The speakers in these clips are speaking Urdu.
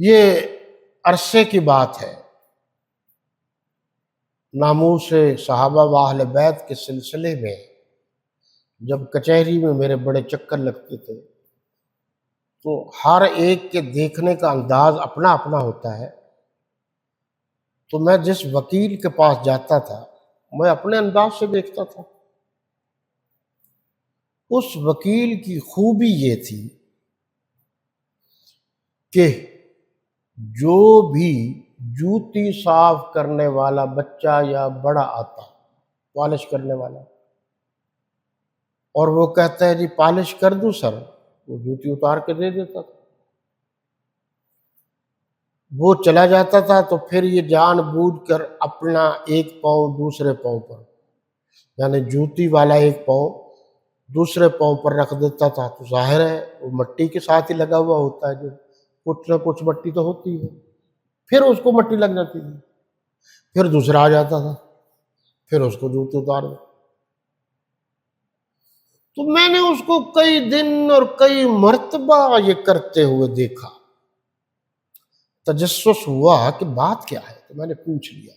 یہ عرصے کی بات ہے، ناموس صحابہ و اہل بیت کے سلسلے میں جب کچہری میں میرے بڑے چکر لگتے تھے تو ہر ایک کے دیکھنے کا انداز اپنا اپنا ہوتا ہے۔ تو میں جس وکیل کے پاس جاتا تھا میں اپنے انداز سے دیکھتا تھا۔ اس وکیل کی خوبی یہ تھی کہ جو بھی جوتی صاف کرنے والا بچہ یا بڑا آتا، پالش کرنے والا، اور وہ کہتا ہے جی پالش کر دوں سر، وہ جوتی اتار کے دے دیتا تھا۔ وہ چلا جاتا تھا تو پھر یہ جان بوجھ کر اپنا ایک پاؤں دوسرے پاؤں پر، یعنی جوتی والا ایک پاؤں دوسرے پاؤں پر رکھ دیتا تھا، تو ظاہر ہے وہ مٹی کے ساتھ ہی لگا ہوا ہوتا ہے، جو کچھ نہ کچھ مٹی تو ہوتی ہے، پھر اس کو مٹی لگ جاتی تھی، پھر دوسرا آ جاتا تھا، پھر اس کو جوتے اتار دو۔ تو میں نے اس کو کئی دن اور کئی مرتبہ یہ کرتے ہوئے دیکھا، تجسس ہوا کہ بات کیا ہے، تو میں نے پوچھ لیا۔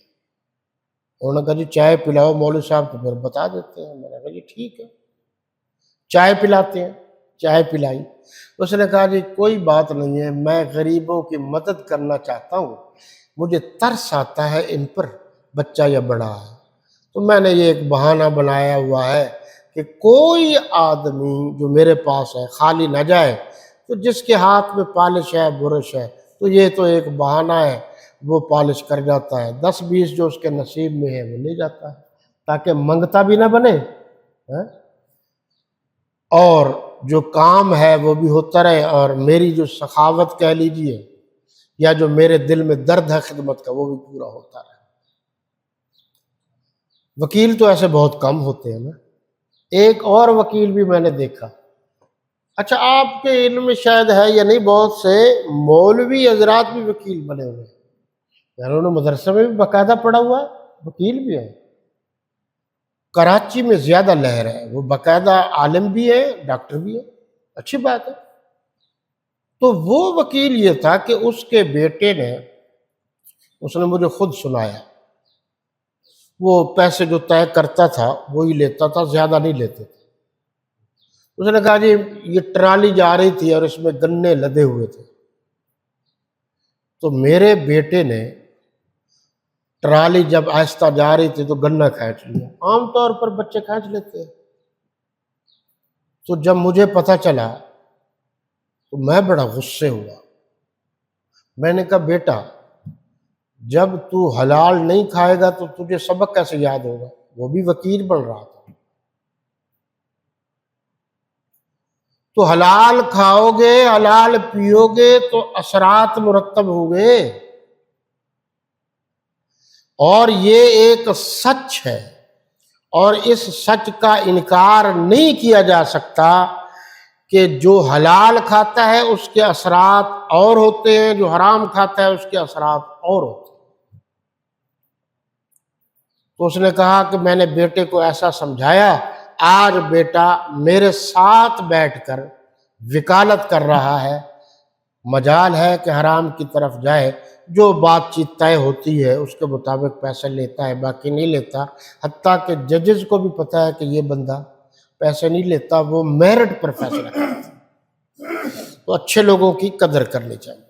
انہوں نے کہا جی چائے پلاؤ مولوی صاحب، تو پھر بتا دیتے ہیں۔ میں نے کہا جی ٹھیک ہے، چائے پلاتے ہیں۔ چائے پلائی، اس نے کہا جی کوئی بات نہیں ہے، میں غریبوں کی مدد کرنا چاہتا ہوں، مجھے ترس آتا ہے ان پر، بچہ یا بڑا ہے، تو میں نے یہ ایک بہانہ بنایا ہوا ہے کہ کوئی آدمی جو میرے پاس ہے خالی نہ جائے، تو جس کے ہاتھ میں پالش ہے برش ہے تو یہ تو ایک بہانہ ہے، وہ پالش کر جاتا ہے، 10-20 جو اس کے نصیب میں ہے وہ لے جاتا ہے، تاکہ منگتا بھی نہ بنے، اور جو کام ہے وہ بھی ہوتا رہے، اور میری جو سخاوت کہہ لیجیے یا جو میرے دل میں درد ہے خدمت کا وہ بھی پورا ہوتا رہے۔ وکیل تو ایسے بہت کم ہوتے ہیں نا۔ ایک اور وکیل بھی میں نے دیکھا، اچھا آپ کے علم میں شاید ہے یا نہیں، بہت سے مولوی حضرات بھی وکیل بنے ہوئے ہیں، یعنی انہوں نے مدرسے میں بھی باقاعدہ پڑھا ہوا ہے، وکیل بھی ہے۔ کراچی میں زیادہ لہر ہے، وہ باقاعدہ عالم بھی ہے ڈاکٹر بھی ہے، اچھی بات ہے۔ تو وہ وکیل یہ تھا کہ اس کے بیٹے نے، اس نے مجھے خود سنایا، وہ پیسے جو طے کرتا تھا وہی لیتا تھا، زیادہ نہیں لیتے تھے۔ اس نے کہا جی یہ ٹرالی جا رہی تھی اور اس میں گنے لدے ہوئے تھے، تو میرے بیٹے نے ٹرالی جب آہستہ جا رہی تھی تو گنا کھینچ لیا، عام طور پر بچے کھینچ لیتے ہیں۔ تو جب مجھے پتہ چلا تو میں بڑا غصے ہوا، میں نے کہا بیٹا جب تو حلال نہیں کھائے گا تو تجھے سبق کیسے یاد ہوگا؟ وہ بھی وکیل بن رہا تھا۔ تو حلال کھاؤ گے، حلال پیو گے تو اثرات مرتب ہوں گے، اور یہ ایک سچ ہے، اور اس سچ کا انکار نہیں کیا جا سکتا کہ جو حلال کھاتا ہے اس کے اثرات اور ہوتے ہیں، جو حرام کھاتا ہے اس کے اثرات اور ہوتے ہیں۔ تو اس نے کہا کہ میں نے بیٹے کو ایسا سمجھایا، آج بیٹا میرے ساتھ بیٹھ کر وکالت کر رہا ہے، مجال ہے کہ حرام کی طرف جائے، جو بات چیت طے ہوتی ہے اس کے مطابق پیسے لیتا ہے، باقی نہیں لیتا، حتیٰ کہ ججز کو بھی پتہ ہے کہ یہ بندہ پیسے نہیں لیتا، وہ میرٹ پر فیصلہ کرتا ہے۔ تو اچھے لوگوں کی قدر کرنی چاہیے۔